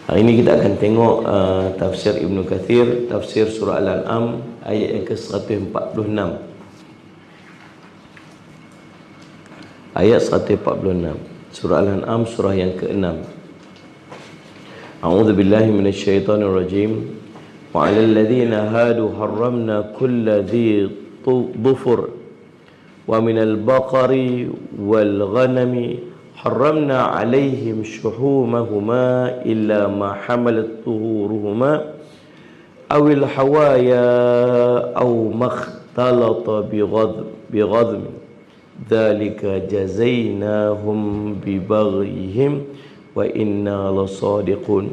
Hari ini kita akan tengok tafsir Ibnu Kathir, tafsir surah Al-An'am ayat yang ke-146. Ayat 146. Surah Al-An'am surah yang ke-6. A'udzu billahi minasyaitonir rajim. Wa 'alal ladzina hadu harramna kulla dhi dhufur wa minal baqari wal ghanami حرمنا عليهم شحومهما إلا ما حملت ظهورهما أو الحوايا أو ما اختلط بغضم ذلك جزيناهم ببغيهم وإنا لصادقون.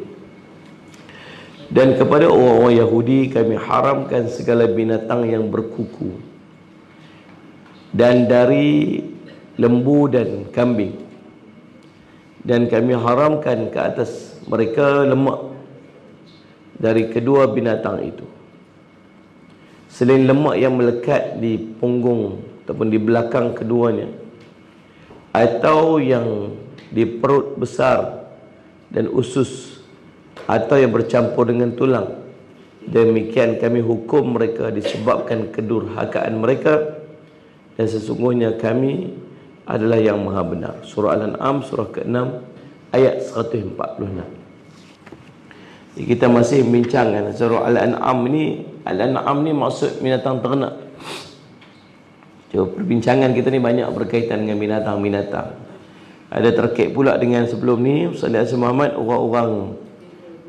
Dan kepada orang-orang Yahudi kami haramkan segala binatang yang berkuku dan dari lembu dan kambing, dan kami haramkan ke atas mereka lemak dari kedua binatang itu, selain lemak yang melekat di punggung ataupun di belakang keduanya, atau yang di perut besar dan usus, atau yang bercampur dengan tulang. Demikian kami hukum mereka disebabkan kedurhakaan mereka, dan sesungguhnya kami adalah yang maha benar. Surah Al-An'am surah ke-6 ayat 146. Jadi kita masih membincangkan surah Al-An'am ni. Al-An'am ni maksud binatang ternak. Cuma perbincangan kita ni banyak berkaitan dengan binatang-binatang. Ada terkait pula dengan sebelum ni Ustaz Muhammad, orang-orang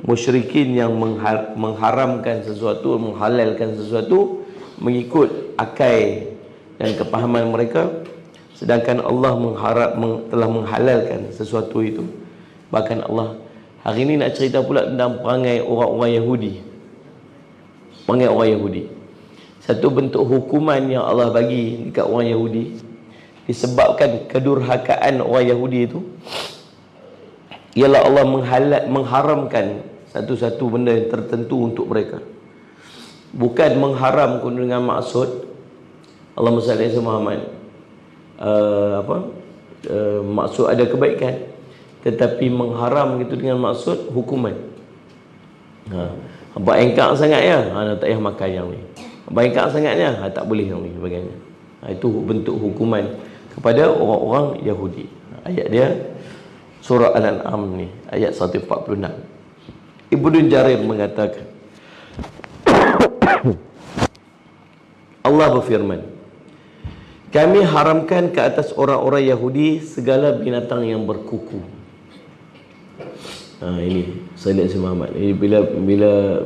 musyrikin yang mengharamkan sesuatu, menghalalkan sesuatu mengikut akal dan kepahaman mereka, sedangkan Allah telah menghalalkan sesuatu itu. Bahkan Allah hari ini nak cerita pula tentang perangai orang-orang Yahudi. Perangai orang Yahudi, satu bentuk hukuman yang Allah bagi dekat orang Yahudi disebabkan kedurhakaan orang Yahudi itu, ialah Allah mengharamkan satu-satu benda yang tertentu untuk mereka. Bukan mengharamkan dengan maksud Allahumma salli ala Muhammad, maksud ada kebaikan, tetapi mengharam gitu dengan maksud hukuman. Abang engkak sangat ya, tak payah makan yang ni. Abang engkak sangatnya, tak boleh yang ni, sebagainya. Itu bentuk hukuman kepada orang-orang Yahudi. Ayat dia surah Al-An'am ni ayat 146. Ibnu Jarir mengatakan Allah berfirman, kami haramkan ke atas orang-orang Yahudi segala binatang yang berkuku. Ini saya lihat si Muhammad.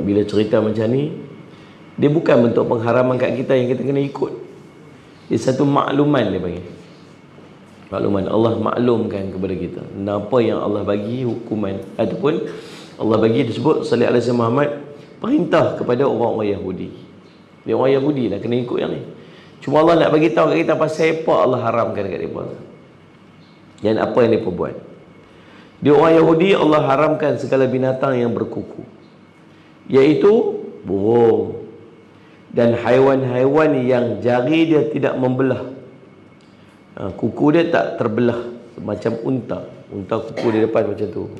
Bila cerita macam ni, dia bukan bentuk pengharaman kat kita yang kita kena ikut. Dia satu makluman dia bagi. Makluman Allah maklumkan kepada kita apa yang Allah bagi hukuman, ataupun Allah bagi disebut sallallahu alaihi wasallam Muhammad perintah kepada orang-orang Yahudi. Dia orang Yahudi lah kena ikut yang ni. Cuma Allah nak bagi tahu kat kita pasal apa Allah haramkan kat mereka dan apa yang mereka buat. Di orang Yahudi Allah haramkan segala binatang yang berkuku, iaitu burung dan haiwan-haiwan yang jari dia tidak membelah. Kuku dia tak terbelah, macam unta. Unta kuku di depan macam tu.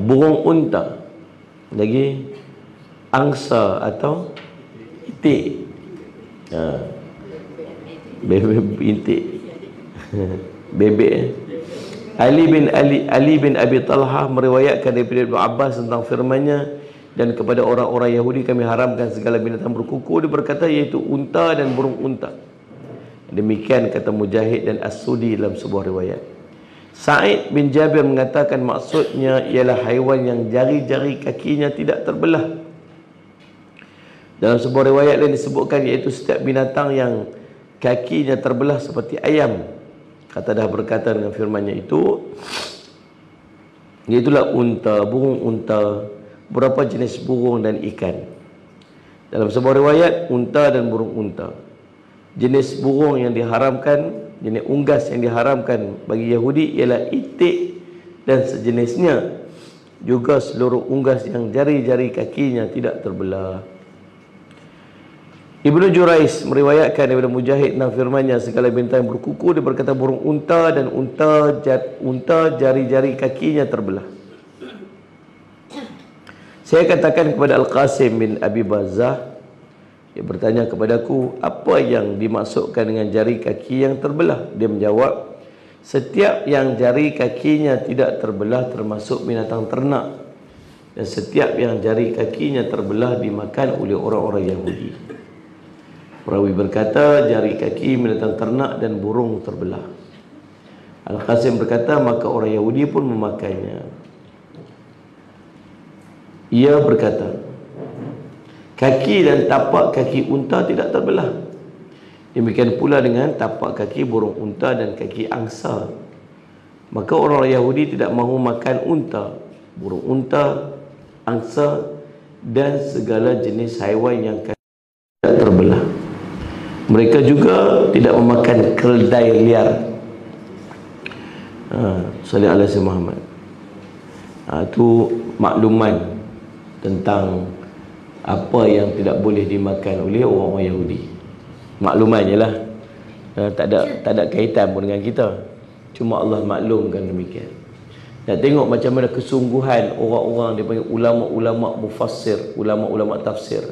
Burung unta, lagi angsa atau itik, bebek itik, bebek. Ali bin Abi Talhah meriwayatkan daripada Ibnu Abbas tentang firman-Nya, dan kepada orang-orang Yahudi kami haramkan segala binatang berkuku. Dia berkata iaitu unta dan burung unta. Demikian kata Mujahid dan As-Sudi dalam sebuah riwayat. Sa'id bin Jabir mengatakan maksudnya ialah haiwan yang jari-jari kakinya tidak terbelah. Dalam sebuah riwayat lain disebutkan iaitu setiap binatang yang kakinya terbelah seperti ayam. Kata dah berkata dengan firman-Nya itu, iaitulah unta, burung unta, beberapa jenis burung dan ikan. Dalam sebuah riwayat unta dan burung unta. Jenis burung yang diharamkan, jenis unggas yang diharamkan bagi Yahudi ialah itik dan sejenisnya, juga seluruh unggas yang jari-jari kakinya tidak terbelah. Ibnu Jurais meriwayatkan daripada Mujahid tentang firman-Nya, segala binatang yang berkuku, dia berkata burung unta, dan unta jari-jari kakinya terbelah. Saya katakan kepada Al-Qasim bin Abi Bazzah, dia bertanya kepadaku, apa yang dimaksudkan dengan jari kaki yang terbelah? Dia menjawab, setiap yang jari kakinya tidak terbelah termasuk binatang ternak, dan setiap yang jari kakinya terbelah dimakan oleh orang-orang Yahudi. Perawi berkata, jari kaki binatang ternak dan burung terbelah. Al-Qasim berkata, maka orang Yahudi pun memakannya. Ia berkata, kaki dan tapak kaki unta tidak terbelah. Demikian pula dengan tapak kaki burung unta dan kaki angsa. Maka orang Yahudi tidak mahu makan unta, burung unta, angsa dan segala jenis haiwan yang kaki tidak terbelah. Mereka juga tidak memakan keledai liar. Sallallahu alaihi wasallam Muhammad. Itu makluman tentang apa yang tidak boleh dimakan oleh orang-orang Yahudi. Makluman je lah. Tak ada kaitan pun dengan kita. Cuma Allah maklumkan demikian. Nak tengok macam mana kesungguhan orang-orang dia panggil ulama-ulama mufassir, ulama-ulama tafsir.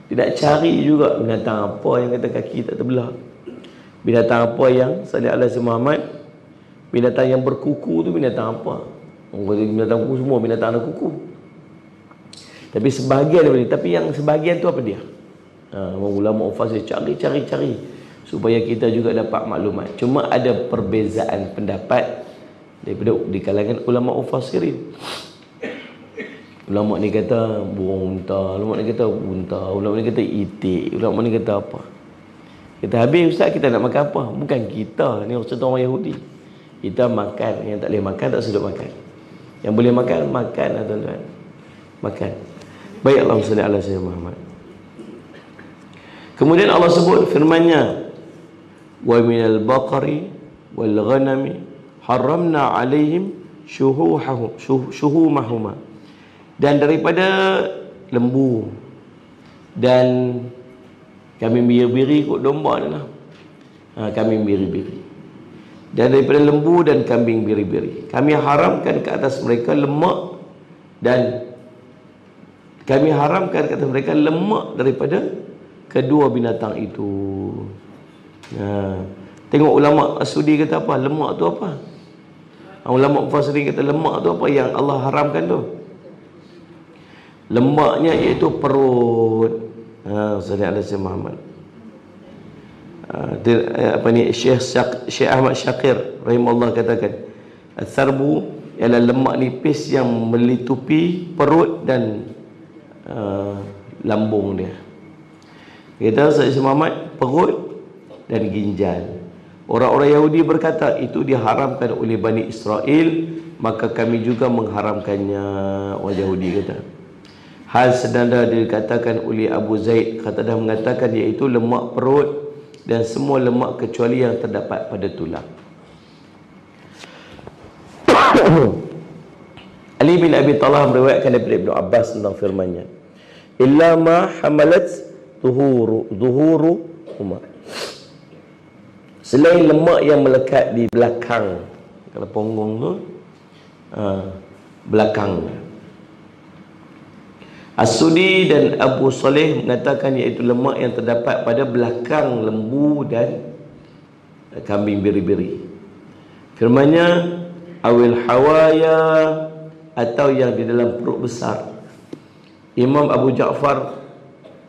Tidak cari juga binatang apa yang kata kaki tak terbelah. Binatang apa yang sallallahu alaihi wasallam Muhammad, binatang yang berkuku tu binatang apa? Orang kata binatang kuku, semua binatang ada kuku. Tapi sebahagian daripada, tapi yang sebahagian tu apa dia? Ulama mufassir cari supaya kita juga dapat maklumat. Cuma ada perbezaan pendapat daripada di kalangan ulama mufassirin. Ulama ni kata burung unta, ulama ni kata unta, ulama ni kata itik, ulama ni kata apa. Kita habis, ustaz kita nak makan apa? Bukan kita ni orang Yahudi. Kita makan, yang tak boleh makan tak sedap makan. Yang boleh makan, makan lah tuan-tuan. Makan. Baik, Allahumma salli ala sayyidina Muhammad. Kemudian Allah sebut firman-Nya, wa minal baqari wal ghanami haramna alaihim syuhumahuma. Dan daripada lembu dan kambing biri-biri kot domba ni lah. Kambing biri-biri. Dan daripada lembu dan kambing biri-biri, kami haramkan ke atas mereka lemak, dan kami haramkan ke atas mereka lemak daripada kedua binatang itu. Tengok ulama As-Sudi kata apa? Lemak tu apa? Ulama mufassirin kata lemak tu apa yang Allah haramkan tu? Lemaknya iaitu perut. Sallallahu alaihi wasallam Muhammad. Apa ni, Syekh Ahmad Syakir rahimahullah katakan, as-sarbu ialah lemak nipis yang melitupi perut dan lambung dia. Kita Syekh Muhammad, perut dan ginjal. Orang-orang Yahudi berkata itu diharamkan oleh Bani Israel, maka kami juga mengharamkannya. Orang Yahudi kata. Hal senada dikatakan oleh Abu Zaid, kata dah mengatakan, iaitu lemak perut dan semua lemak kecuali yang terdapat pada tulang. Ali bin Abi Talha meriwayatkan daripada Ibnu Abbas tentang firman-Nya, illa ma hamalat zuhuru huma. Selain lemak yang melekat di belakang, kalau punggung tu belakang. As-Sudi dan Abu Saleh mengatakan iaitu lemak yang terdapat pada belakang lembu dan kambing biri-biri. Firman-Nya, awil hawaya, atau yang di dalam perut besar. Imam Abu Ja'far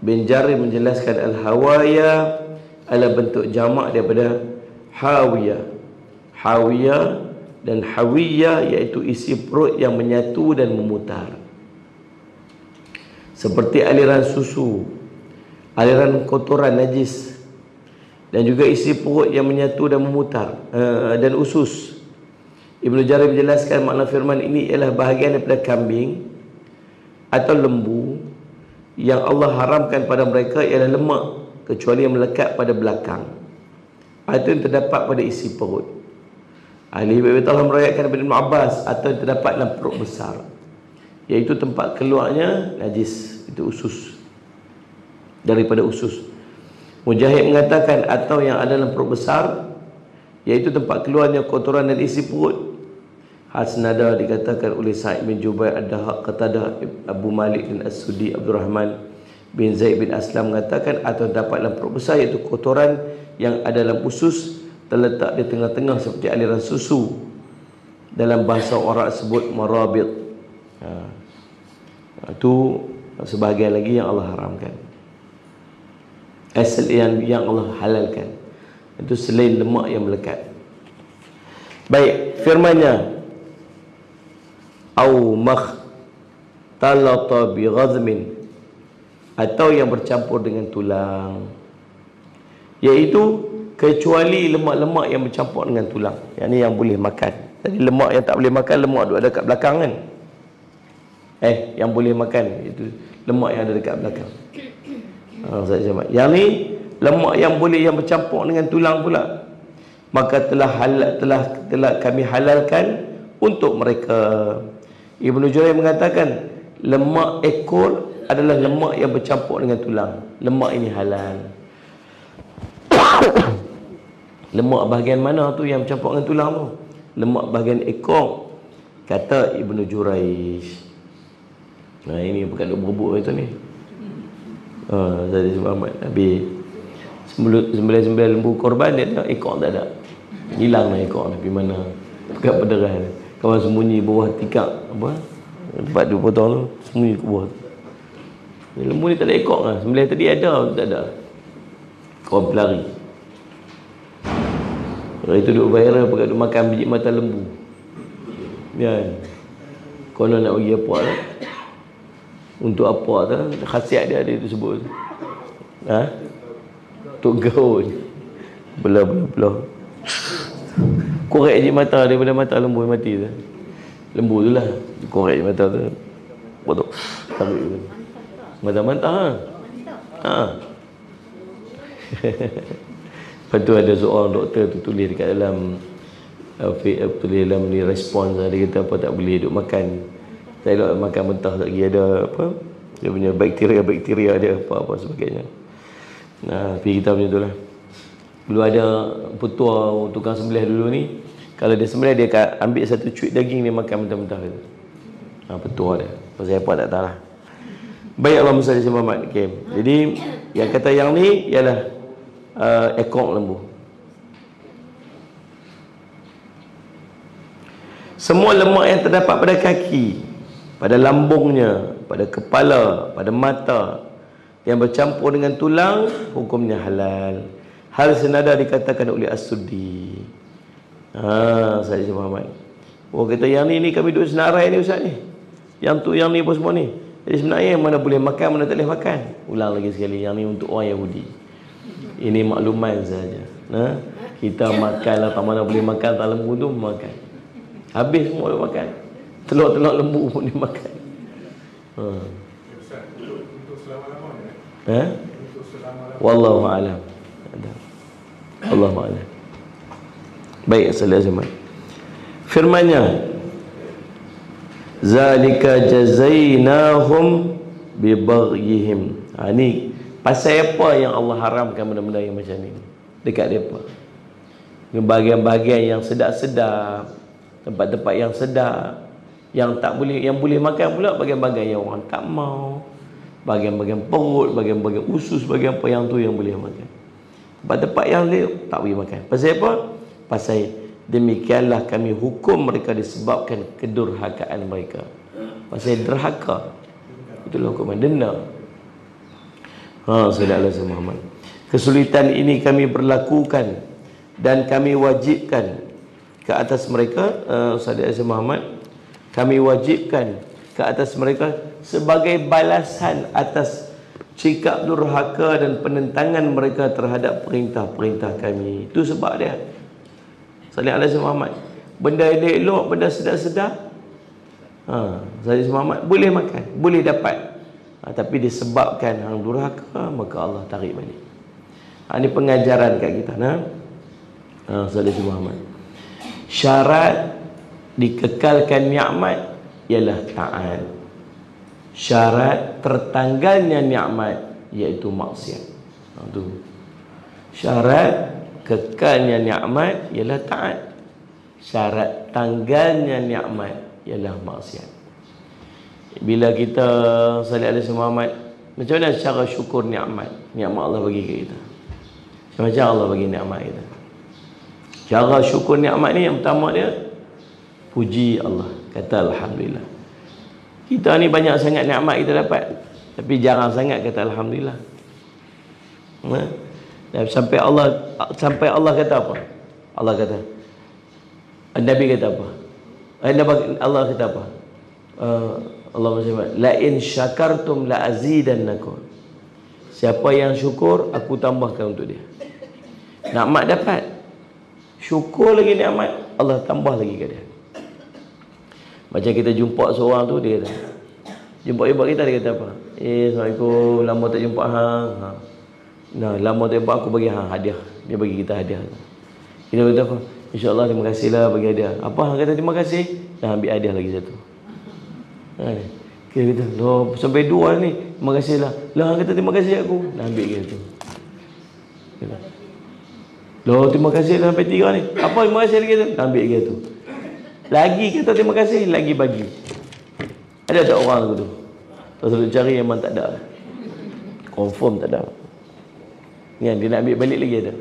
bin Jarir menjelaskan al-hawaya adalah bentuk jamak daripada hawiyah. Hawiyah dan hawiyah iaitu isi perut yang menyatu dan memutar, seperti aliran susu, aliran kotoran najis, dan juga isi perut yang menyatu dan memutar, dan usus. Ibnu Jarir menjelaskan makna firman ini ialah bahagian daripada kambing atau lembu yang Allah haramkan pada mereka ialah lemak kecuali yang melekat pada belakang, itu yang terdapat pada isi perut. Ali bin Abi Talha meriwayatkan daripada Ibn Abbas, atau yang terdapat dalam perut besar, iaitu tempat keluarnya najis, itu usus, daripada usus. Mujahid mengatakan atau yang ada dalam perut besar, iaitu tempat keluarnya kotoran dan isi perut. Hasnada dikatakan oleh Sa'id bin Jubair, Ad-Dahaq, Qatadah, Abu Malik bin As-Sudi, Abdul Rahman bin Zaid bin Aslam mengatakan atau dapat dalam perut besar, iaitu kotoran yang ada dalam usus terletak di tengah-tengah seperti aliran susu. Dalam bahasa orang sebut marabit. Itu sebahagian lagi yang Allah haramkan. Asal yang Allah halalkan itu selain lemak yang melekat. Baik, firman-Nya au makhtalata bi ghazmin, atau yang bercampur dengan tulang, iaitu kecuali lemak-lemak yang bercampur dengan tulang, yang ni yang boleh makan. Jadi lemak yang tak boleh makan, lemak ada dekat belakang kan, yang boleh makan itu lemak yang ada dekat belakang. Yang ni lemak yang boleh yang bercampur dengan tulang pula, maka telah kami halalkan untuk mereka. Ibnu Jurair mengatakan lemak ekor adalah lemak yang bercampur dengan tulang. Lemak ini halal. Lemak bahagian mana tu yang bercampur dengan tulang tu? Lemak bahagian ekor, kata Ibnu Jurair. Nah, ini bukan duk berebut itu ni. Jadi Muhammad Nabi sembilan lembu korban, dia tengok ekor tak ada. Hilang lah ekor, tapi mana? Dekat pederah. Kawan sembunyi bawah tikar apa? Tempat dia potong tu, sembunyi ke bawah. Lembu ni tak ada ekor lah. Sembelih tadi ada, tak ada. Kau berlari. Itu duk viral pakai duk makan biji mata lembu. Ya. Konon nak bagi apa lah? Untuk apa tu? Khasiat dia tu sebut. Untuk gaul. Belah. Korek je mata daripada mata lembu yang mati tu. Lembu tu lah. Korek je mata tu. Potong. Tarik tu. Mantap-mantap Lepas tu ada seorang doktor tu tulis dekat dalam tulis dalam ni respons, dia kata apa tak boleh duk makan. Tak elok makan mentah lagi, ada apa? Dia punya bakteria dia apa sebagainya. Tapi kita punya tu lah. Dulu ada petua tukang sembelih dulu ni, kalau dia sembelih dia akan ambil satu cuit daging, dia makan mentah-mentah tu. Petua dia. Pasal apa tak tahu lah. Baik, Allahumma salli ala Muhammad. Okay. Jadi yang kata yang ni ialah ekor lembu. Semua lemak yang terdapat pada kaki, pada lambungnya, pada kepala, pada mata, yang bercampur dengan tulang, hukumnya halal. Hal senada dikatakan oleh As-Suddi. Saya Muhammad. Kata yang ni kami duduk senarai ni Ustaz ni. Yang ni apa semua ni. Jadi sebenarnya yang mana boleh makan, mana tak boleh makan. Ulang lagi sekali, yang ni untuk orang Yahudi. Ini makluman saja. Kita makan lah, tak mana boleh makan, tak lembu tu makan. Habis semua boleh makan. Telur-telur lembu pun dia makan. Ustaz, untuk selama-lamanya? Untuk selama-lamanya? Wallahu a'lam. Allahu a'lam. Baik, assalamualaikum. Firman-Nya, zalika jazainahum bi baghyihim. Ni pasal apa yang Allah haramkan benda-benda yang macam ni dekat depa. Bahagian-bahagian yang sedap-sedap, tempat-tempat yang sedap, yang tak boleh, yang boleh makan pula bahagian-bahagian yang orang tak mau, bahagian-bahagian perut, bahagian-bahagian usus, bahagian apa yang tu yang boleh makan. Tempat-tempat yang lain tak boleh makan. Pasal apa? Pasal demikianlah kami hukum mereka disebabkan kedurhakaan mereka. Pasal derhaka, itulah hukuman denda. Sallallahu alaihi Muhammad. Kesulitan ini kami berlakukan dan kami wajibkan ke atas mereka, sallallahu alaihi Muhammad, kami wajibkan ke atas mereka sebagai balasan atas sikap durhaka dan penentangan mereka terhadap perintah-perintah kami. Itu sebab dia. Sallallahu alaihi Muhammad. Benda elok, benda sedap-sedap, sallallahu alaihi Muhammad, boleh makan, boleh dapat. Tapi disebabkan hang durhaka, maka Allah tarik balik. Ini pengajaran kat kita. Sallallahu alaihi Muhammad. Syarat dikekalkan nikmat ialah taat. Syarat tertanggalnya nikmat iaitu maksiat. Tu Syarat kekalnya nikmat ialah taat. Syarat tanggalnya nikmat ialah maksiat. Bila kita salat alaihi Muhammad, macam mana cara syukur nikmat Allah bagi ke kita? Macam Allah bagi nikmat kita. Cara syukur nikmat ni yang pertama dia puji Allah, kata alhamdulillah. Kita ni banyak sangat nikmat kita dapat, tapi jarang sangat kata alhamdulillah. Sampai Allah kata apa? Allah kata, Nabi kata apa? Allah kata apa? Allah berfirman, la in syakartum la azidannakum. Siapa yang syukur, aku tambahkan untuk dia. Nikmat dapat, syukur lagi nikmat, Allah tambah lagi ke dia. Macam kita jumpa seorang tu, dia kata, jumpa ibu kita, dia kata apa? Assalamualaikum, lama tak jumpa hang. Nah, lama tak jumpa, aku bagi hang hadiah. Dia bagi kita hadiah. Kita kata apa? InsyaAllah terima kasihlah bagi hadiah. Apa hang kata terima kasih? Dah ambil hadiah lagi satu. Kita kata, loh, sampai dua ni, terima kasihlah. Lah hang kata terima kasih aku. Dah ambil lagi satu. Loh, terima kasih dah sampai tiga ni. Apa terima kasih lagi tu? Dah ambil lagi satu. Lagi kata terima kasih, lagi bagi. Ada tak orang tu? Terus cari memang tak ada. Confirm tak ada. Yang dia nak ambil balik lagi ada.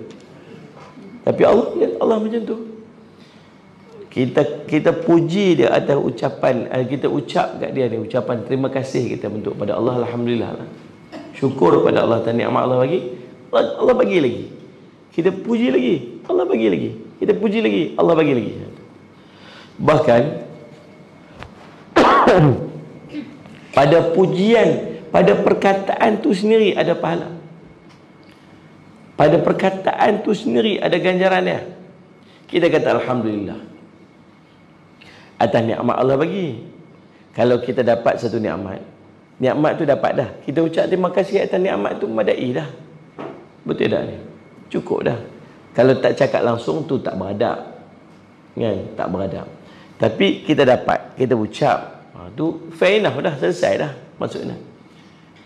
Tapi Allah macam tu. Kita puji dia atas ucapan, kita ucap kat dia ni ucapan terima kasih kita bentuk pada Allah, alhamdulillah lah. Syukur pada Allah atas nikmat Allah bagi. Allah bagi lagi. Kita puji lagi, Allah bagi lagi. Kita puji lagi, Allah bagi lagi. Bahkan pada pujian, pada perkataan tu sendiri ada pahala. Pada perkataan tu sendiri ada ganjarannya. Kita kata alhamdulillah atas nikmat Allah bagi. Kalau kita dapat satu nikmat, nikmat tu dapat dah, kita ucap terima kasih atas nikmat tu, madai dah. Betul tak ni? Cukup dah. Kalau tak cakap langsung tu tak beradab, kan? Tak beradab. Tapi kita dapat, kita ucap, tu fair enough dah, selesai dah maksudnya.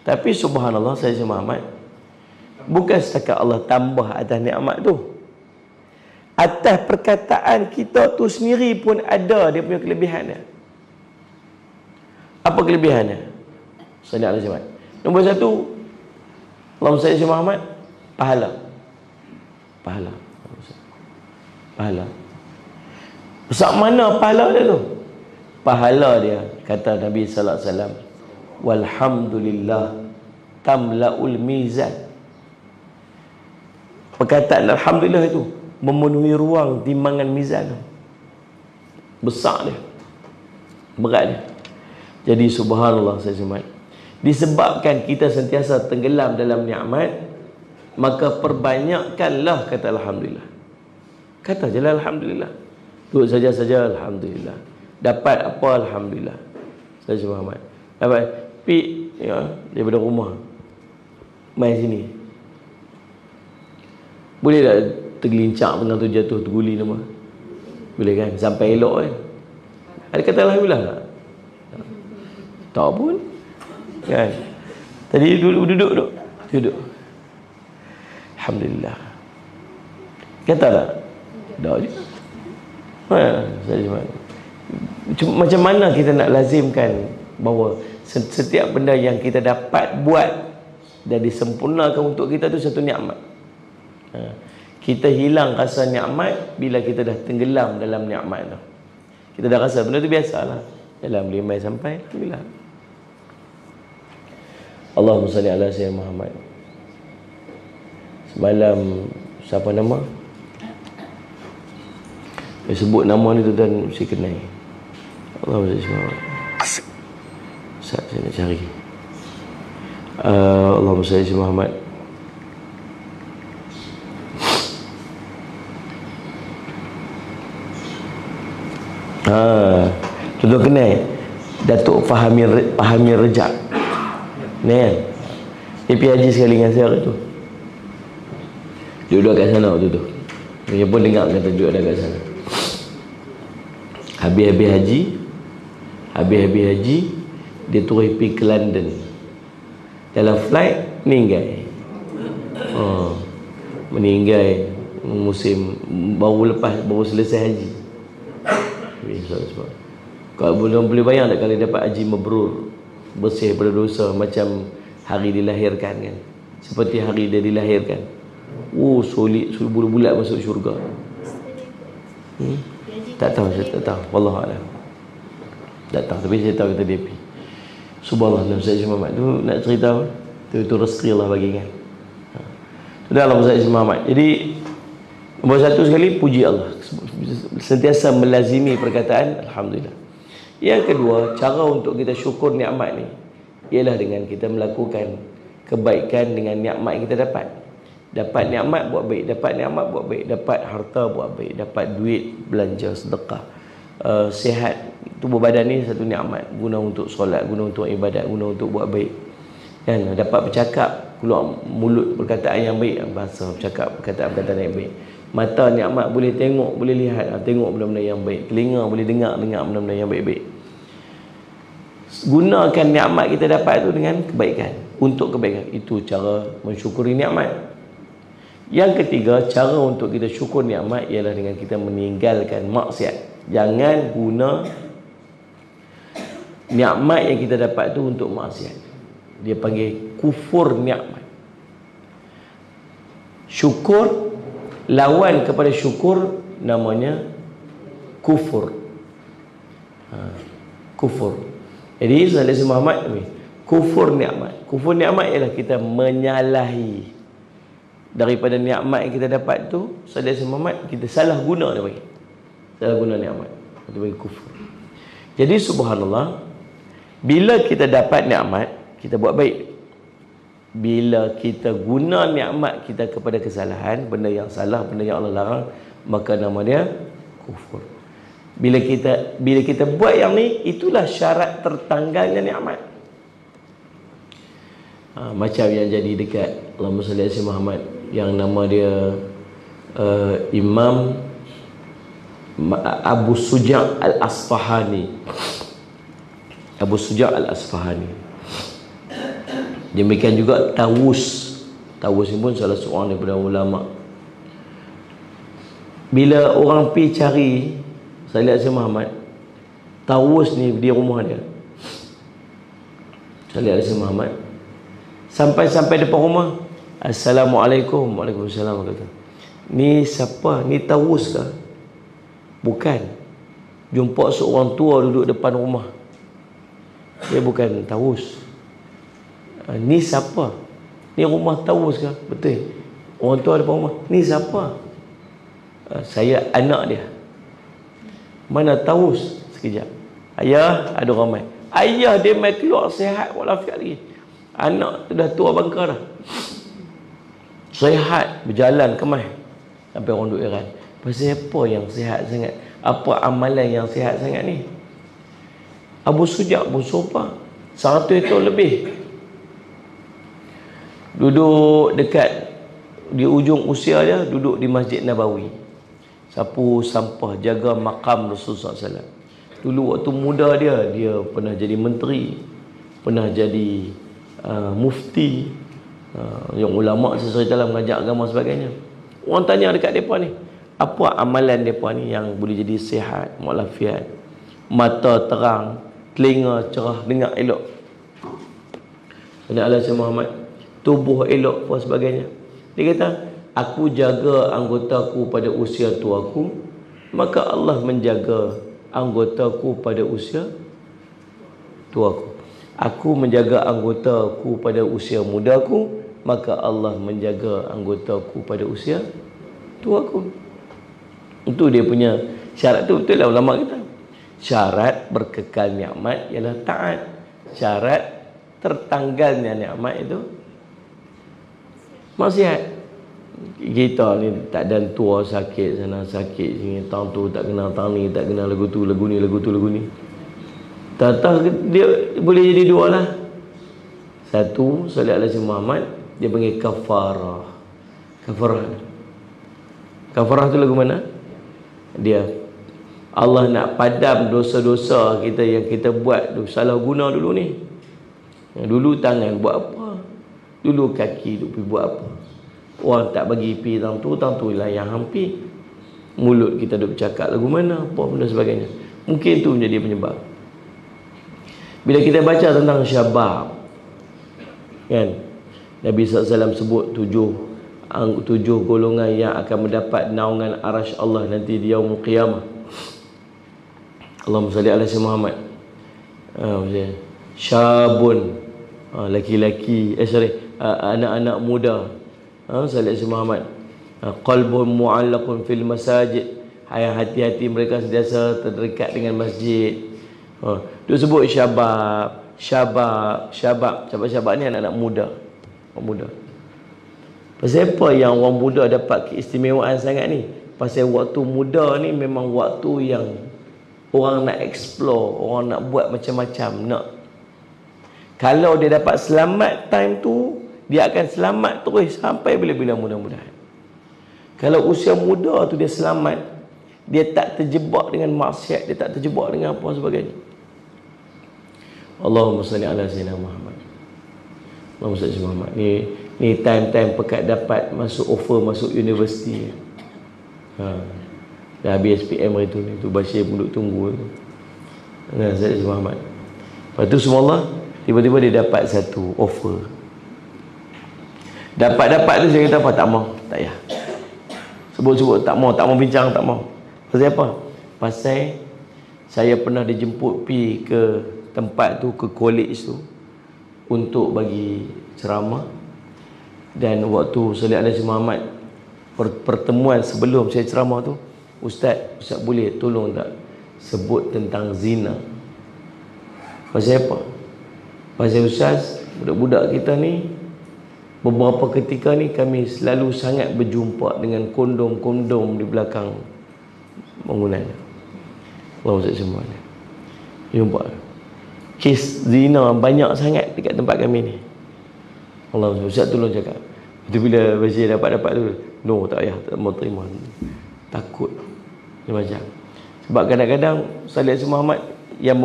Tapi subhanallah, saya Muhammad, bukan setakat Allah tambah atas nikmat tu, atas perkataan kita tu sendiri pun ada dia punya kelebihannya. Apa kelebihannya? Sallallahu alaihi wasallam. Nombor satu, Allahumma salli ala Muhammad, pahala. Pahala. Besar mana pahala dia tu? Pahala dia, kata Nabi sallallahu alaihi wasallam, walhamdulillah tamlaul mizan. Perkataan alhamdulillah itu memenuhi ruang timbangan mizan. Besar dia, berat dia. Jadi subhanallah, saya semai, disebabkan kita sentiasa tenggelam dalam nikmat, maka perbanyakkanlah kata alhamdulillah. Kata je lah alhamdulillah. Duduk saja alhamdulillah. Dapat apa alhamdulillah. Saya Muhammad dapat pi ya, daripada rumah main sini, boleh tak tergelincak tengah tu jatuh terguli nama? Boleh kan? Sampai elok kan? Ada kata alhamdulillah tak? Tak pun kan? Tadi duduk alhamdulillah. Kata tak? Tak je. Macam mana kita nak lazimkan bahawa setiap benda yang kita dapat buat dan disempurnakan untuk kita tu satu nikmat. Kita hilang rasa nikmat bila kita dah tenggelam dalam nikmat tu. Kita dah rasa benda tu biasalah. Dalam 5 sampai alhamdulillah. Allahumma salli ala sayyidina Muhammad. Semalam siapa nama? Dia sebut nama ni tuan-tuan mesti kenal. Allahumma salli ala Muhammad. Saya nak cari. Allahumma salli ala Muhammad. Tuan-tuan kenal Datuk Fahmi Rejak ni kan? Dia pergi haji sekali dengan saya tu. Duduk kat sana waktu tu. Dia pun dengar kata duduk ada kat sana. Habis-habis haji dia terus pergi ke London. Dalam flight meninggal. meninggal musim baru selesai haji. Kalau boleh bayang tak kalau dapat haji mabrur, bersih daripada dosa, macam hari dilahirkan kan, seperti hari dia dilahirkan. Solid bulat-bulat masuk syurga. Tak tahu, saya tak tahu, wallahu a'lam. Tak tahu, tapi saya tahu kata DP. Subhanallah, Ustaz Muhammad tu nak cerita apa? Itu rezeki Allah bagi kan. Sudahlah Ustaz Muhammad. Jadi nombor satu sekali, puji Allah, sentiasa melazimi perkataan alhamdulillah. Yang kedua, cara untuk kita syukur nikmat ni ialah dengan kita melakukan kebaikan dengan nikmat yang kita dapat. Dapat nikmat buat baik, dapat nikmat buat baik, dapat harta buat baik, dapat duit belanja sedekah, sihat tubuh badan ni satu nikmat, guna untuk solat, guna untuk ibadat, guna untuk buat baik. Dan dapat bercakap, keluar mulut perkataan yang baik, bahasa bercakap perkataan-perkataan yang baik. Mata nikmat, boleh tengok, boleh lihat, tengok benda-benda yang baik. Telinga boleh dengar benda-benda yang baik-baik. Gunakan nikmat kita dapat tu dengan kebaikan, untuk kebaikan. Itu cara mensyukuri nikmat. Yang ketiga, cara untuk kita syukur nikmat ialah dengan kita meninggalkan maksiat. Jangan guna nikmat yang kita dapat tu untuk maksiat. Dia panggil kufur nikmat. Syukur, lawan kepada syukur namanya kufur. Kufur. Jadi Sayyidina Muhammad ni kufur nikmat. Kufur nikmat ialah kita menyalahi daripada nikmat yang kita dapat tu. Sayyidina Muhammad, kita salah guna dia bagi. Salah guna nikmat. Itu bagi kufur. Jadi subhanallah, bila kita dapat nikmat, kita buat baik. Bila kita guna nikmat kita kepada kesalahan, benda yang salah, benda yang Allah larang, maka nama dia kufur. Bila kita buat yang ni, itulah syarat tertanggalnya nikmat. Macam yang jadi dekat Allahumma salli ala Muhammad, yang nama dia Imam Abu Suja' Al-Asfahani. Abu Suja' Al-Asfahani. Demikian juga Tawus. Tawus ni pun salah seorang daripada ulama. Bila orang pergi cari Sayyidina Muhammad, Tawus ni di rumah dia, Sayyidina Muhammad, sampai depan rumah, Assalamualaikum. Waalaikumsalam. Kata, ni siapa? Ni Tawus ke? Bukan. Jumpa seorang tua duduk depan rumah. Dia bukan Tawus. Ni siapa? Ni rumah Tawus ke? Betul. Orang tua depan rumah. Ni siapa? Saya anak dia. Mana Tawus? Sekejap. Ayah, ada orang main. Ayah dia main keluar sihat walafiat lagi. Anak tu dah tua bangka dah. Sihat, berjalan kemai. Sampai orang duk heran. Pasal apa yang sihat sangat? Apa amalan yang sihat sangat ni? Abu Suja' pun sopa 100 tahun lebih, duduk dekat di ujung usia dia, duduk di Masjid Nabawi, sapu sampah, jaga makam Rasulullah SAW. Dulu waktu muda dia pernah jadi menteri, pernah jadi mufti, yang ulama sesuai dalam mengajar agama sebagainya. Orang tanya dekat mereka ni, apa amalan mereka ni yang boleh jadi sihat, walafiat, mata terang, telinga cerah, dengar elok, Allah Muhammad, tubuh elok dan sebagainya. Dia kata, aku jaga anggotaku pada usia tuaku, maka Allah menjaga anggotaku pada usia tuaku. Aku menjaga anggotaku pada usia mudaku, maka Allah menjaga anggotaku pada usia tuaku. Itu dia punya syarat tu. Betul lah ulama kita. Syarat berkekal nikmat ialah taat. Syarat tertanggalnya nikmat itu maksiat. Kita ni tak dan tua, sakit sana sakit sini, tahun tu tak kenal, tahun ni tak kenal, lagu tu lagu ni, lagu tu lagu ni. Tak dia boleh jadi dua lah. Satu, Sayyidina Muhammad, dia panggil kafarah. Kafarah tu lagu mana? Dia Allah nak padam dosa-dosa kita yang kita buat tu, salah guna dulu ni. Dulu tangan buat apa? Dulu kaki tu pergi buat apa? Orang tak bagi pi tang tu lah yang hampir. Mulut kita duk bercakap lagu mana, apa benda sebagainya. Mungkin tu menjadi penyebab. Bila kita baca tentang syabab, kan, Nabi SAW sebut tujuh golongan yang akan mendapat naungan arasy Allah nanti di yaumul qiyamah. Allahumma salli ala sayyidina Muhammad. Syabun, laki-laki, anak-anak muda, salli ala sayyidina Muhammad. Qalbun mu'allaqun fil masajid, hati-hati mereka sentiasa terdekat dengan masjid. Dia sebut syabab ni anak-anak muda. Orang muda. Pasal apa yang orang muda dapat keistimewaan sangat ni? Pasal waktu muda ni memang waktu yang orang nak explore, orang nak buat macam-macam, kalau dia dapat selamat time tu, dia akan selamat terus sampai bila-bila mudah-mudahan. Kalau usia muda tu dia selamat, dia tak terjebak dengan maksiat, dia tak terjebak dengan apa sebagainya. Allahumma salli ala sayyidina Muhammad. Allahumma salli ala Muhammad. Ni time-time pekat dapat masuk offer masuk universiti. Dah habis SPM hari tu ni, tu Bashir pun duduk tunggu tu. Sayyidina Muhammad. Lepas tu semua Allah, tiba-tiba dia dapat satu offer. Dapat tu saya kata apa? Tak mau, tak payah. Sebut-sebut tak mau bincang, tak mau. Pasal apa? Pasal saya pernah dijemput pi ke tempat tu, ke college tu, untuk bagi ceramah. Dan waktu Salih Alaihi Muhammad pertemuan sebelum saya ceramah tu, Ustaz boleh tolong tak sebut tentang zina? Pasal apa? Pasal Ustaz, budak-budak kita ni beberapa ketika ni kami selalu sangat berjumpa dengan kondom-kondom di belakang bangunan. Allah Ustaz semua ni jumpa kes zina banyak sangat dekat tempat kami ni. Allah Ustaz tolong cakap. Itu bila Bashir dapat tu, no, tak payah, tak mau terima, takut dia macam. Sebab kadang-kadang Salih Muhammad yang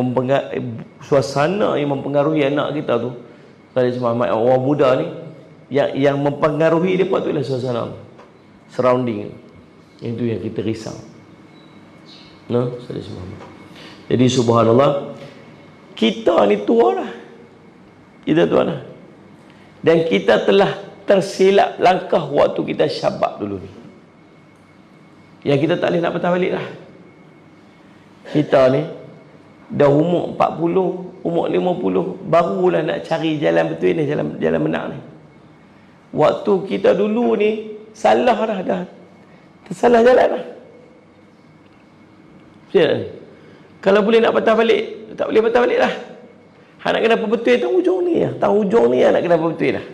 suasana yang mempengaruhi anak kita tu, Salih Muhammad orang muda ni, yang mempengaruhi dia tu ialah suasana surrounding. Itu yang kita risau. Salih Muhammad. Jadi subhanallah, kita ni tua dah. Kita tua dah. Dan kita telah tersilap langkah waktu kita syabab dulu ni. Yang kita tak boleh nak patah balik dah. Kita ni dah umur 40, umur 50, barulah nak cari jalan betul ni, jalan benar ni. Waktu kita dulu ni salah dah tersalah jalan dah. Kalau boleh nak patah balik, tak boleh patah balik dah. Nak kena apa betul tang hujung ni lah. Tang hujung ni nak kena apa betul dah.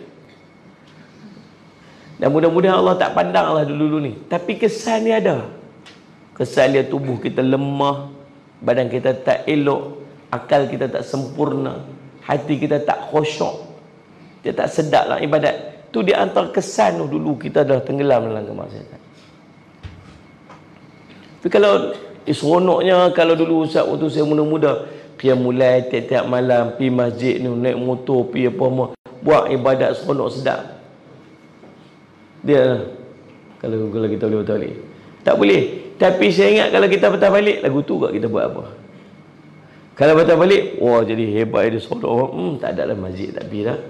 Dan mudah-mudahan Allah tak pandang lah dulu-dulu ni. Tapi kesan ni ada. Kesan dia tubuh kita lemah, badan kita tak elok, akal kita tak sempurna, hati kita tak khusyuk, dia tak sedap lah ibadat. Tu dia antara kesan tu dulu kita dah tenggelam dalam kemaksiatan. Tapi kalau seronoknya kalau dulu Ustaz waktu saya muda-muda, mulai tiap-tiap malam pergi masjid ni, naik motor pergi apa buat ibadat seronok sedap. Dia kalau kita boleh patah balik. Tak boleh. Tapi saya ingat kalau kita patah balik, lagu tu kat kita buat apa? Kalau patah balik, wah jadi hebat dia seronok. Tak ada lah masjid tak pergi dah.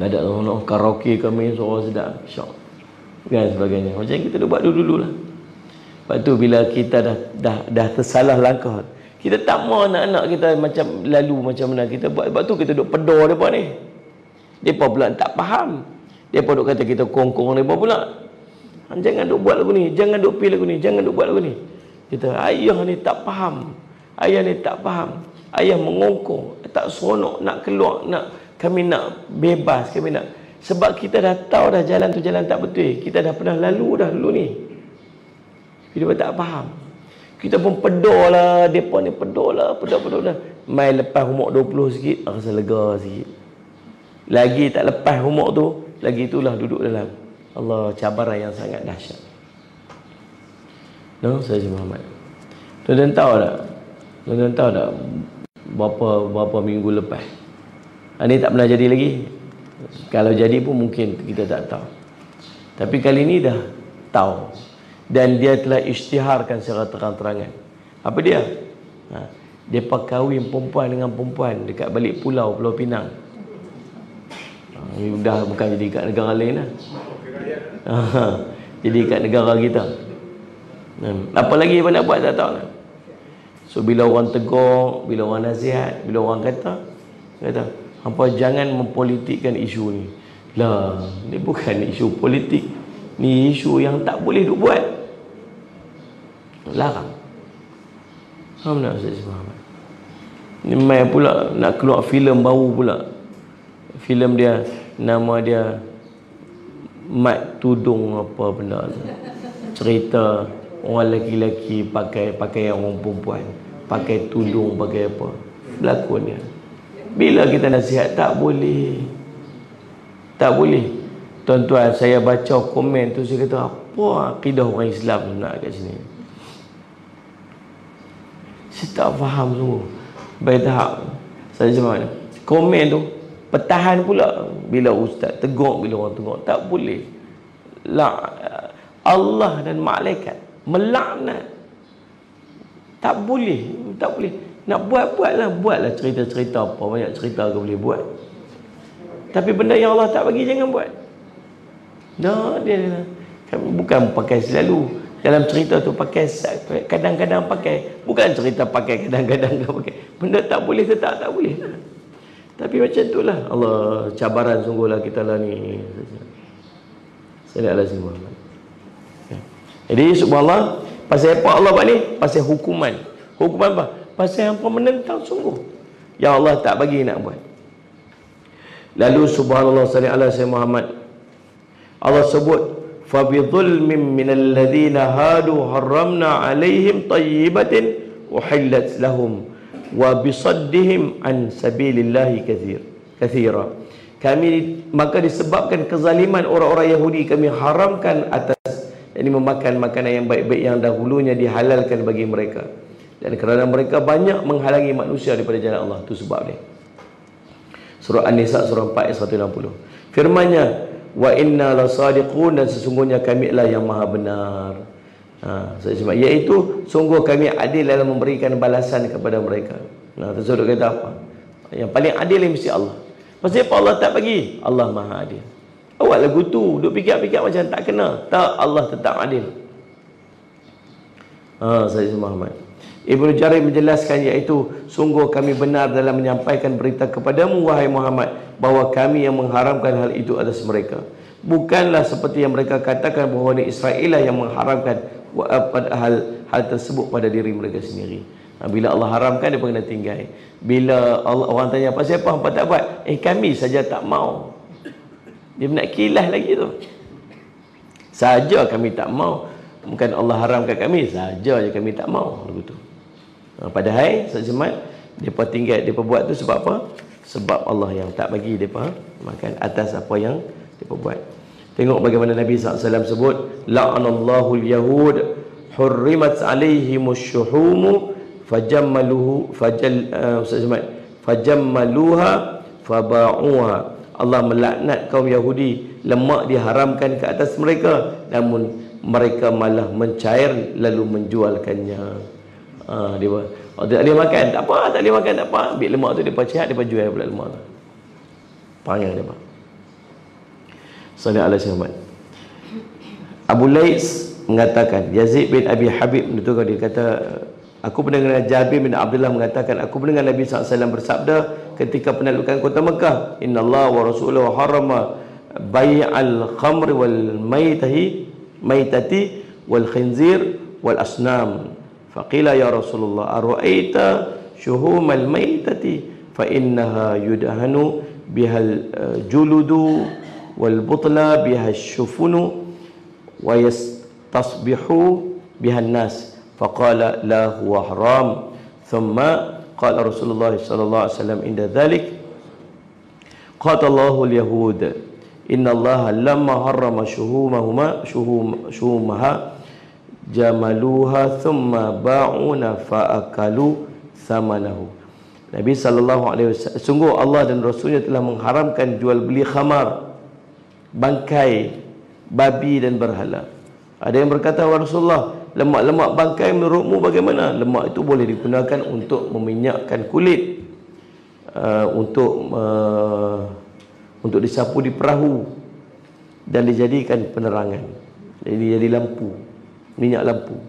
Tak ada seronok karaoke kami suara sedap. Syok. Kan sebagainya. Macam kita dah buat dulu-dulu lah. Lepas tu bila kita dah tersalah langkah, kita tak mau anak-anak kita macam lalu macam mana kita buat. Sebab tu kita duk pedor mereka ni. Mereka pula tak faham. Mereka duk kata kita kongkong mereka pula. Jangan duk buat lagu ni, jangan duk pilih lagu ni, jangan duk buat lagu ni. Kita ayah ni tak faham. Ayah ni tak faham. Ayah mengongkong, tak seronok nak keluar, kami nak bebas, kami nak. Sebab kita dah tahu dah jalan tu jalan tak betul. Kita dah pernah lalu dah dulu ni. Kita tak faham. Kita pun pedor lah, mereka ni pedor lah. Mai lepas umur 20 sikit, rasa lega sikit. Lagi tak lepas umur tu, lagi itulah duduk dalam Allah cabaran yang sangat dahsyat. Saya Muhammad. Tuan-tuan tahu tak berapa minggu lepas. Ini tak pernah jadi lagi. Kalau jadi pun mungkin kita tak tahu. Tapi kali ini dah tahu. Dan dia telah isytiharkan secara terang-terangan. Apa dia? Dia kahwin perempuan dengan perempuan dekat balik Pulau Pinang. Dah bukan jadi kat negara lain lah. Jadi kat negara kita. Apa lagi apa nak buat tak tahu lah. So bila orang tegur, bila orang nasihat, bila orang kata hampa jangan mempolitikkan isu ni. Lah, ni bukan isu politik. Ni isu yang tak boleh duk buat. Larang. Faham tak Ustaz Muhammad? Ni mai pula nak keluar filem baru pula. Filem dia nama dia Mat Tudung apa benda tu. Cerita orang lelaki-lelaki pakai orang perempuan, pakai tudung, pakai apa. Berlakon dia. Bila kita nasihat tak boleh. Tak boleh. Tuan-tuan, saya baca komen tu saya kata apa akidah orang Islam nak kat sini. Saya tak faham tu. Baik tahap. Saya macam mana? Komen tu pertahan pula bila ustaz tegur, bila orang tegur. Tak boleh. Allah dan malaikat melaknat. Tak boleh. Tak boleh. Nak buatlah cerita-cerita apa, banyak cerita kau boleh buat. Tapi benda yang Allah tak bagi jangan buat. Dia bukan pakai selalu. Dalam cerita tu pakai kadang-kadang pakai. Bukan cerita pakai kadang-kadang tak pakai. Benda tak boleh tetap tak boleh. Tapi macam itulah Allah cabaran sungguhlah kita lah ni. Sallallahu alaihi wasallam. Jadi subhanallah, pasal apa Allah buat ni? Pasal hukuman. Hukuman apa? Pasal hampa menentang sungguh. Ya Allah tak bagi nak buat. Lalu subhanallah sallallahu alaihi wasallam Muhammad. Allah sebut fa bi dhulmin minal ladzina hadu harramna alaihim tayyibatin uhillat lahum wa bisaddihim an sabilillahi katsira. Maka disebabkan kezaliman orang-orang Yahudi kami haramkan atas ini memakan makanan yang baik-baik yang dahulunya dihalalkan bagi mereka. Dan kerana mereka banyak menghalangi manusia daripada jalan Allah, itu sebab dia. Surah An-Nisa surah 4 ayat 160. Firman-Nya, wa inna lasadiqun, dan sesungguhnya kami lah yang maha benar. Iaitu sungguh kami adil dalam memberikan balasan kepada mereka. Tersebut kata apa? Yang paling adil yang mesti Allah. Pasal apa Allah tak bagi? Allah maha adil. Awak lagu tu duk fikir-fikir macam tak kena. Tak, Allah tetap adil. Saya Muhammad. Ibnu Jarir menjelaskan, iaitu sungguh kami benar dalam menyampaikan berita kepadamu wahai Muhammad, bahawa kami yang mengharamkan hal itu atas mereka. Bukanlah seperti yang mereka katakan bahawa Israel lah yang mengharamkan hal tersebut pada diri mereka sendiri. Bila Allah haramkan, dia kena tinggal. Bila orang tanya pasal apa hampa tak buat, kami saja tak mau. Dia nak kilas lagi tu. Saja kami tak mau. Bukan Allah haramkan kami, saja je kami tak mau. Begitu. Padahal sejemat depa tinggal, depa buat tu sebab apa? Sebab Allah yang tak bagi depa makan atas apa yang depa buat. Tengok bagaimana Nabi SAW sebut, la'anallahu al-yahud hurrimat alaihimus syuhumu fajammaluha faba'uha. Allah melaknat kaum Yahudi, lemak diharamkan ke atas mereka, namun mereka malah mencair lalu menjualkannya. Dia tak boleh makan, tak apa, tak boleh makan, tak apa. Ambil lemak tu, dia cihat, dia jual pula lemak tu. Panggil dia. Sallallahu alaihi wasallam. Abu Lais mengatakan, Yazid bin Abi Habib menentukan, dia kata, aku mendengar Jabir bin Abdullah mengatakan, aku mendengar Nabi SAW bersabda ketika penaklukan kota Mekah, innallaha wa rasuluhu harrama bai'al khamri wal maitati wal khinzir wal asnam. Faqila ya Rasulullah ara'aita syuhumal maitati fa innaha yudhanu bihal juludu wal butla bihal syufunu wa yastasbihu bihan nas. Faqala la huwa haram. Thumma qala Rasulullah sallallahu alaihi wasallam inda dhalik qatallahu al-yahud inna Allah lamma harrama shuhumaha jamaluha thumma ba'una fa'akalu thamanahu. Nabi sallallahu alaihi wasallam, sungguh Allah dan Rasulnya telah mengharamkan jual beli khamar, bangkai babi dan berhala. Ada yang berkata, "Wahai Rasulullah, lemak-lemak bangkai menurutmu bagaimana?" Lemak itu boleh digunakan untuk meminyakkan kulit, untuk disapu di perahu dan dijadikan penerangan. Jadi lampu, minyak lampu.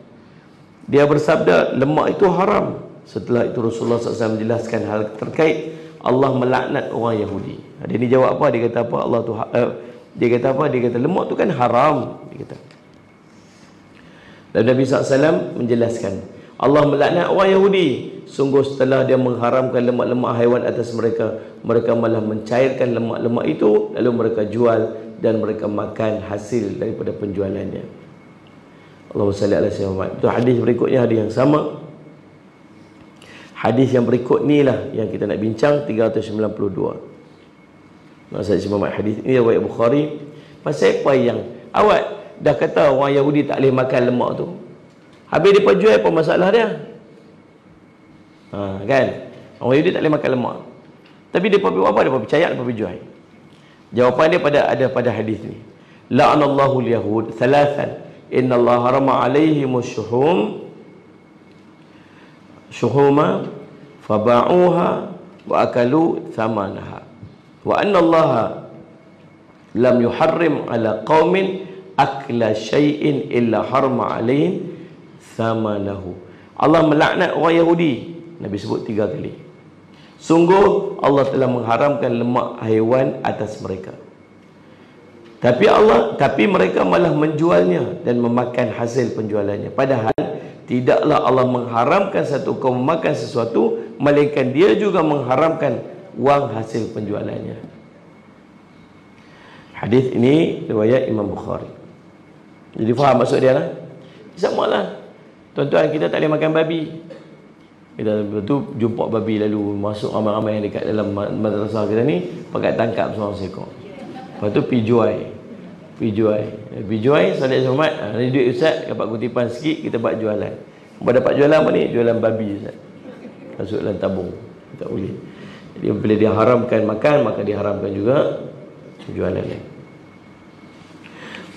Dia bersabda, lemak itu haram. Setelah itu Rasulullah SAW menjelaskan hal terkait Allah melaknat orang Yahudi. Dia ni jawab apa? Dia kata apa? Dia kata apa? Dia kata lemak tu kan haram. Dia kata. Dan Nabi SAW menjelaskan, Allah melaknat orang Yahudi. Sungguh setelah dia mengharamkan lemak-lemak haiwan atas mereka, mereka malah mencairkan lemak-lemak itu, lalu mereka jual dan mereka makan hasil daripada penjualannya. Allahumma salli ala sayyidina Muhammad. Itu hadis berikutnya, hadis yang sama. Hadis yang berikut ni lah yang kita nak bincang, 392. Maksud Imam Muhammad, hadis ini riwayat Bukhari. Pasal apa yang awak dah kata orang Yahudi tak boleh makan lemak tu, habis dia jual, apa masalah dia? Kan? Orang Yahudi tak boleh makan lemak, tapi dia buat apa? Dia percaya, dia jual. Jawapan dia ada pada hadis ni. La'anallahu al-yahud thalathan. Inna Allah harama alaihimus syuhuma faba'uha wa akalu thamanaha. Wa anna Allah lam yuharrim ala qaumin akla syai'in illa harma alaihim thamanahu. Allah melaknat orang Yahudi. Nabi sebut 3 kali. Sungguh Allah telah mengharamkan lemak haiwan atas mereka. Tapi mereka malah menjualnya dan memakan hasil penjualannya. Padahal tidaklah Allah mengharamkan satu kaum memakan sesuatu, melainkan dia juga mengharamkan wang hasil penjualannya. Hadis ini riwayat Imam Bukhari. Jadi faham maksud dia lah? Sama lah. Tuan-tuan, kita tak boleh makan babi. Kita tu jumpa babi lalu masuk ramai-ramai yang dekat dalam madrasah kita ni, pakai tangkap seorang seekor. Lepas tu pergi jual. Salat Jumaat, ni duit ustaz, dapat kutipan sikit, kita buat jualan. Dapat jualan apa ni? Jualan babi ustaz. Masuk dalam tabung. Tak boleh. Jadi bila dia haramkan makan, maka diharamkan juga jualan ni.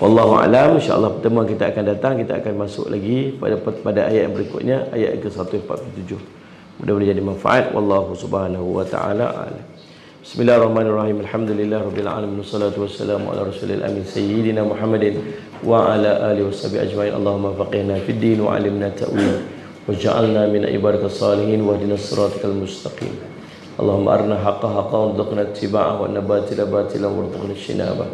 Wallahu a'lam. InsyaAllah pertemuan kita akan datang, kita akan masuk lagi pada ayat yang berikutnya, ayat ke-147. Mudah-mudahan jadi manfaat. Wallahu subhanahu wa ta'ala a'lam. Bismillahirrahmanirrahim. Alhamdulillah rabbil alamin. Wassalatu wassalamu ala rasulil amin sayyidina Muhammadin wa ala alihi washabihi ajmain. Allahumma faqihna fid din wa 'allimna ta'wil waj'alna min ibadikas salihin wahdinas siratal mustaqim. Allahumma arina haqqa haqqan warzuqna ittiba'ahu wa batila batilan warzuqna ijtinabah.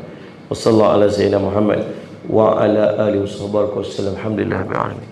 Wa sallallahu ala sayyidina Muhammad wa ala alihi wasallam. Alhamdulillah rabbil alamin.